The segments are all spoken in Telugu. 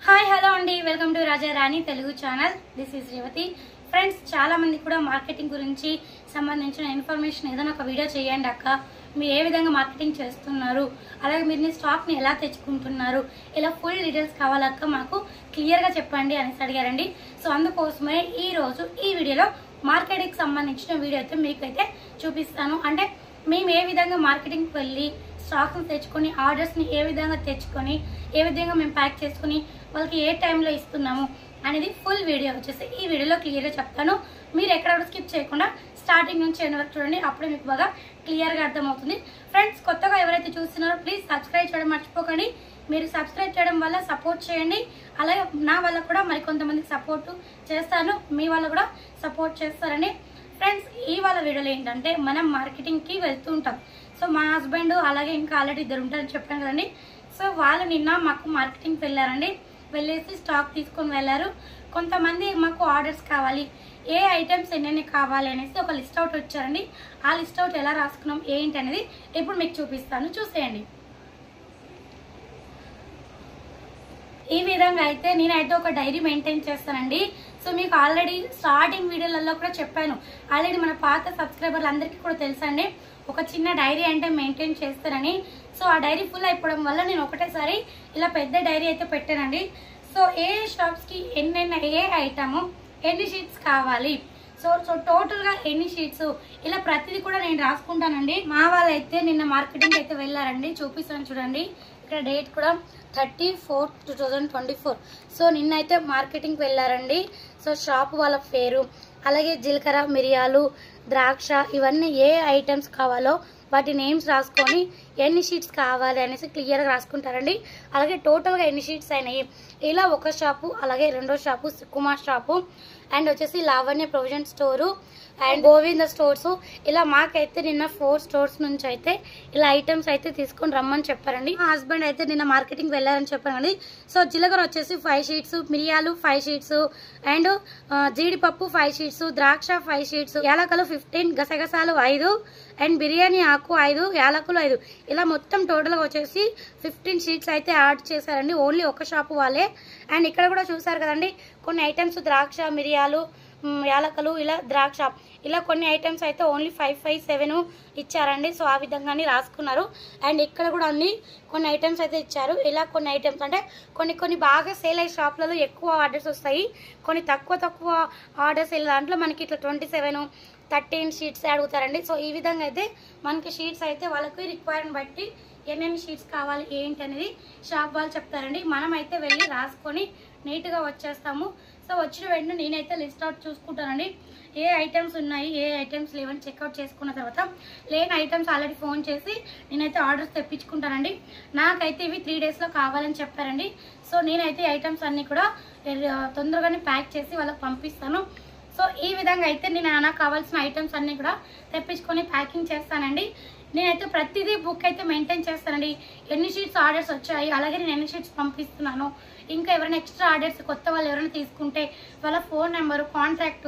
హాయ్ హలో అండి, welcome to Raja Rani Telugu channel. This is Revathi. Friends, చాలా మంది కూడా మార్కెటింగ్ గురించి సంబంధించిన ఇన్ఫర్మేషన్ ఏదైనా ఒక వీడియో చేయండి అక్క, మీరు ఏ విధంగా మార్కెటింగ్ చేస్తున్నారు, అలాగే మీరు స్టాక్ని ఎలా తెచ్చుకుంటున్నారు, ఇలా ఫుల్ డీటెయిల్స్ కావాలక్క మాకు క్లియర్గా చెప్పండి అనేసి అడిగారండి. సో అందుకోసమే ఈరోజు ఈ వీడియోలో మార్కెటింగ్కి సంబంధించిన వీడియో అయితే మీకైతే చూపిస్తాను. అంటే మేము ఏ విధంగా మార్కెటింగ్కి వెళ్ళి స్టాక్ని తెచ్చుకొని ఆర్డర్స్ని ఏ విధంగా తెచ్చుకొని ఏ విధంగా మేము ప్యాక్ చేసుకుని వాళ్ళకి ఏ టైంలో ఇస్తున్నాము అనేది ఫుల్ వీడియో వచ్చేసి ఈ వీడియోలో క్లియర్గా చెప్తాను. మీరు ఎక్కడ స్కిప్ చేయకుండా స్టార్టింగ్ నుంచి ఎండ్ వరకు చూడండి, అప్పుడే మీకు బాగా క్లియర్గా అర్థమవుతుంది. ఫ్రెండ్స్, కొత్తగా ఎవరైతే చూస్తున్నారో ప్లీజ్ సబ్స్క్రైబ్ చేయడం మర్చిపోకండి. మీరు సబ్స్క్రైబ్ చేయడం వల్ల సపోర్ట్ చేయండి, అలాగే నా వల్ల కూడా మరికొంతమందికి సపోర్ట్ చేస్తాను, మీ వల్ల కూడా సపోర్ట్ చేస్తారని. ఫ్రెండ్స్, ఇవాళ వీడియోలో ఏంటంటే మనం మార్కెటింగ్కి వెళ్తూ ఉంటాం. సో మా హస్బెండ్ అలాగే ఇంకా ఆల్రెడీ ఇద్దరు ఉంటారని చెప్పాను కదండి. సో వాళ్ళు నిన్న మాకు మార్కెటింగ్కి వెళ్ళారండి, వెళ్ళేసి స్టాక్ తీసుకొని వెళ్ళారు. కొంతమంది మాకు ఆర్డర్స్ కావాలి, ఏ ఐటమ్స్ ఎన్నెన్ని కావాలి అనేసి ఒక లిస్ట్ అవుట్ వచ్చారండి. ఆ లిస్ట్ అవుట్ ఎలా రాసుకున్నాం ఏంటి అనేది ఇప్పుడు మీకు చూపిస్తాను, చూసేయండి. ఈ విధంగా అయితే నేనైతే ఒక డైరీ మెయింటైన్ చేస్తానండి. సో మీకు ఆల్రెడీ స్టార్టింగ్ వీడియోలలో కూడా చెప్పాను, ఆల్రెడీ మన పాత సబ్స్క్రైబర్లు అందరికీ కూడా తెలుసండి ఒక చిన్న డైరీ అంటే మెయింటైన్ చేస్తానని. సో ఆ డైరీ ఫుల్ అయిపోవడం వల్ల నేను ఒకటేసారి ఇలా పెద్ద డైరీ అయితే పెట్టానండి. సో ఏ షాప్స్కి ఏ ఐటము ఎన్ని షీట్స్ కావాలి, సో టోటల్గా ఎన్ని షీట్స్, ఇలా ప్రతిదీ కూడా నేను రాసుకుంటానండి. మా వాళ్ళైతే నిన్న మార్కెటింగ్ అయితే వెళ్ళారండి, చూపిస్తాను చూడండి. ఇక్కడ డేట్ కూడా 30/4/2024. సో నిన్నైతే మార్కెటింగ్కి వెళ్ళారండి. సో షాప్ వాళ్ళ పేరు, అలాగే జీలకర్ర, మిరియాలు, ద్రాక్ష, ఇవన్నీ ఏ ఐటమ్స్ కావాలో వాటి నేమ్స్ రాసుకొని ఎన్ని షీట్స్ కావాలి అనేసి క్లియర్గా రాసుకుంటారండి. అలాగే టోటల్గా ఎన్ని షీట్స్ అయినాయి, ఇలా ఒక షాపు, అలాగే రెండో షాపు కుమార్ షాపు, అండ్ వచ్చేసి Lavanya provision store and Govinda stores, ఇలా మాకైతే నిన్న 4 స్టోర్స్ నుంచి అయితే ఇలా ఐటమ్స్ అయితే తీసుకొని రమ్మని చెప్పారండి. మా హస్బెండ్ అయితే నిన్న మార్కెటింగ్ వెళ్ళారని చెప్పారండి. సో జీలకర్ర వచ్చేసి 5 షీట్స్, మిరియాలు 5 షీట్స్, అండ్ జీడిపప్పు 5 షీట్స్, ద్రాక్ష 5 షీట్స్, యాలకలు 15, గసగసాలు 5, అండ్ బిర్యానీ ఆకు 5, యాలకులు 5, ఇలా మొత్తం టోటల్గా వచ్చేసి 15 షీట్స్ అయితే యాడ్ చేశారండి, ఓన్లీ ఒక షాపు వాళ్ళే. అండ్ ఇక్కడ కూడా చూసారు కదండి కొన్ని ఐటమ్స్, ద్రాక్ష, మిరియాలు, యాలకలు, ఇలా ద్రాక్ష, ఇలా కొన్ని ఐటమ్స్ అయితే ఓన్లీ 5, 5, 7 ఇచ్చారండి. సో ఆ విధంగానే రాసుకున్నారు. అండ్ ఇక్కడ కూడా అన్ని కొన్ని ఐటమ్స్ అయితే ఇచ్చారు. ఇలా కొన్ని ఐటమ్స్ అంటే కొన్ని బాగా సేల్ అయ్యే షాప్లలో ఎక్కువ ఆర్డర్స్ వస్తాయి, కొన్ని తక్కువ ఆర్డర్స్ వెళ్ళే దాంట్లో మనకి ఇట్లా 27, 13 షీట్స్ అడుగుతారండి. సో ఈ విధంగా అయితే మనకి షీట్స్ అయితే వాళ్ళకి రిక్వైర్మెంట్ బట్టి ఎన్నెన్ని షీట్స్ కావాలి ఏంటి అనేది షాప్ వాళ్ళు చెప్తారండి. మనం అయితే వెళ్ళి రాసుకొని నీట్గా వచ్చేస్తాము. సో వచ్చిన వెంటనే నేనైతే లిస్ట్ అవుట్ చూసుకుంటానండి, ఏ ఐటమ్స్ ఉన్నాయి ఏ ఐటమ్స్ లేవని చెక్అవుట్ చేసుకున్న తర్వాత లేని ఐటమ్స్ ఆల్రెడీ ఫోన్ చేసి నేనైతే ఆర్డర్స్ తెప్పించుకుంటానండి. నాకైతే ఇవి 3 డేస్లో కావాలని చెప్పారండి. సో నేనైతే ఐటమ్స్ అన్నీ కూడా తొందరగానే ప్యాక్ చేసి వాళ్ళకి పంపిస్తాను. సో ఈ విధంగా అయితే నేను నాకు కావాల్సిన ఐటమ్స్ అన్నీ కూడా తెప్పించుకొని ప్యాకింగ్ చేస్తానండి. నేనైతే ప్రతిదీ బుక్ అయితే మెయింటైన్ చేస్తానండి, ఎన్ని షీట్స్ ఆర్డర్స్ వచ్చాయి, అలాగే నేను ఎన్ని షీట్స్ పంపిస్తున్నాను, ఇంకా ఎవరైనా ఎక్స్ట్రా ఆర్డర్స్ కొత్త వాళ్ళు ఎవరైనా తీసుకుంటే వాళ్ళ ఫోన్ నెంబరు, కాంటాక్ట్,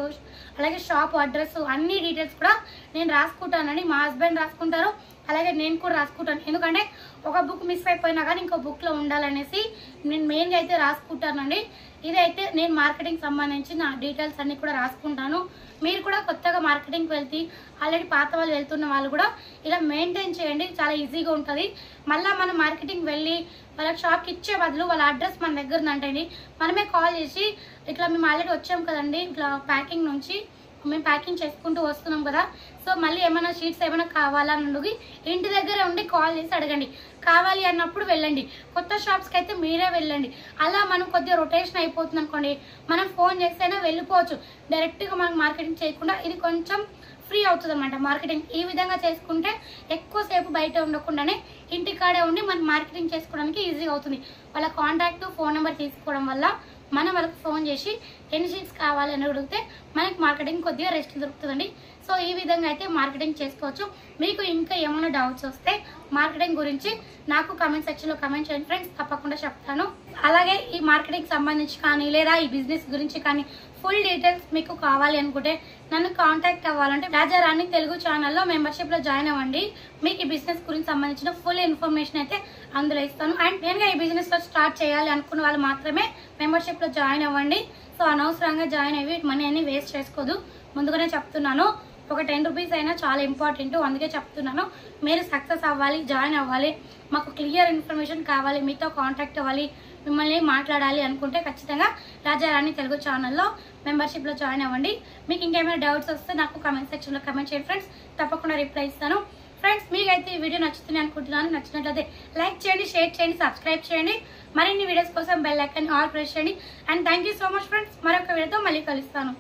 అలాగే షాప్ అడ్రస్, అన్ని డీటెయిల్స్ కూడా నేను రాసుకుంటానండి. మా హస్బెండ్ రాసుకుంటారు, అలాగే నేను కూడా రాసుకుంటాను. ఎందుకంటే ఒక బుక్ మిస్ అయిపోయినా కానీ ఇంకో బుక్లో ఉండాలనేసి నేను మెయిన్గా అయితే రాసుకుంటానండి. ఇదైతే నేను మార్కెటింగ్ సంబంధించి నా డీటెయిల్స్ అన్ని కూడా రాసుకుంటాను. మీరు కూడా కొత్తగా మార్కెటింగ్కి వెళ్తే ఆల్రెడీ పాత వాళ్ళు వెళ్తున్న వాళ్ళు కూడా ఇలా మెయింటైన్ చేయండి, చాలా ఈజీగా ఉంటుంది. మళ్ళీ మనం మార్కెటింగ్ వెళ్ళి వాళ్ళ షాప్కి ఇచ్చే బదులు వాళ్ళ అడ్రస్ మన దగ్గర ఉందంటండి, మనమే కాల్ చేసి ఇట్లా మేము ఆల్రెడీ వచ్చాం కదండి, ఇట్లా ప్యాకింగ్ నుంచి మేము ప్యాకింగ్ చేసుకుంటూ వస్తున్నాం కదా, సో మళ్ళీ ఏమైనా షీట్స్ ఏమైనా కావాలన్నది ఇంటి దగ్గర ఉండి కాల్ చేసి అడగండి. కావాలి అన్నప్పుడు వెళ్ళండి, కొత్త షాప్స్కి అయితే మీరే వెళ్ళండి. అలా మనం కొద్దిగా రొటేషన్ అయిపోతుంది అనుకోండి, మనం ఫోన్ చేస్తేనే వెళ్ళిపోవచ్చు, డైరెక్ట్గా మనకు మార్కెటింగ్ చేయకుండా ఇది కొంచెం ఫ్రీ అవుతుంది అనమాట. మార్కెటింగ్ ఈ విధంగా చేసుకుంటే ఎక్కువసేపు బయట ఉండకుండానే ఇంటికాడే ఉండి మనం మార్కెటింగ్ చేసుకోవడానికి ఈజీగా అవుతుంది. వాళ్ళ కాంటాక్ట్, ఫోన్ నెంబర్ తీసుకోవడం వల్ల మనం వాళ్ళకి ఫోన్ చేసి ఎన్ని షీట్స్ కావాలి అని అడిగితే మనకి మార్కెటింగ్ కొద్దిగా రెస్ట్ దొరుకుతుందండి. సో ఈ విధంగా అయితే మార్కెటింగ్ చేసుకోవచ్చు. మీకు ఇంకా ఏమైనా డౌట్స్ వస్తే మార్కెటింగ్ గురించి నాకు కామెంట్ సెక్షన్లో కామెంట్ చేయండి ఫ్రెండ్స్, తప్పకుండా చెప్తాను. అలాగే ఈ మార్కెటింగ్ సంబంధించి కానీ లేదా ఈ బిజినెస్ గురించి కానీ ఫుల్ డీటెయిల్స్ మీకు కావాలి అనుకుంటే నన్ను కాంటాక్ట్ అవ్వాలంటే రాజారాణి తెలుగు ఛానల్లో మెంబర్షిప్ లో జాయిన్ అవ్వండి. మీకు ఈ బిజినెస్ గురించి సంబంధించిన ఫుల్ ఇన్ఫర్మేషన్ అయితే అందులో ఇస్తాను. అండ్ నేను ఈ బిజినెస్ లో స్టార్ట్ చేయాలి అనుకున్న వాళ్ళు మాత్రమే మెంబర్షిప్ లో జాయిన్ అవ్వండి. సో అనవసరంగా జాయిన్ అయ్యి మనీ అన్ని వేస్ట్ చేసుకోదు. ముందుగానే చెప్తున్నాను, ఒక 10 రూపీస్ అయినా చాలా ఇంపార్టెంట్, అందుకే చెప్తున్నాను. మీరు సక్సెస్ అవ్వాలి, జాయిన్ అవ్వాలి, మాకు క్లియర్ ఇన్ఫర్మేషన్ కావాలి, మీతో కాంటాక్ట్ అవ్వాలి, మిమ్మల్ని మాట్లాడాలి అనుకుంటే ఖచ్చితంగా రాజారాణి తెలుగు ఛానల్లో మెంబర్షిప్లో జాయిన్ అవ్వండి. మీకు ఇంకేమైనా డౌట్స్ వస్తే నాకు కామెంట్ సెక్షన్లో కామెంట్ చేయండి ఫ్రెండ్స్, తప్పకుండా రిప్లై ఇస్తాను. ఫ్రెండ్స్, మీకైతే ఈ వీడియో నచ్చుతుంది అనుకుంటున్నాను. నచ్చినట్లయితే లైక్ చేయండి, షేర్ చేయండి, సబ్స్క్రైబ్ చేయండి. మరిన్ని వీడియోస్ కోసం బెల్ ఐకాన్ ఆల్ ప్రెస్ చేయండి. And thank you so much friends. మరొక వీడియోతో మళ్ళీ కలుస్తాను.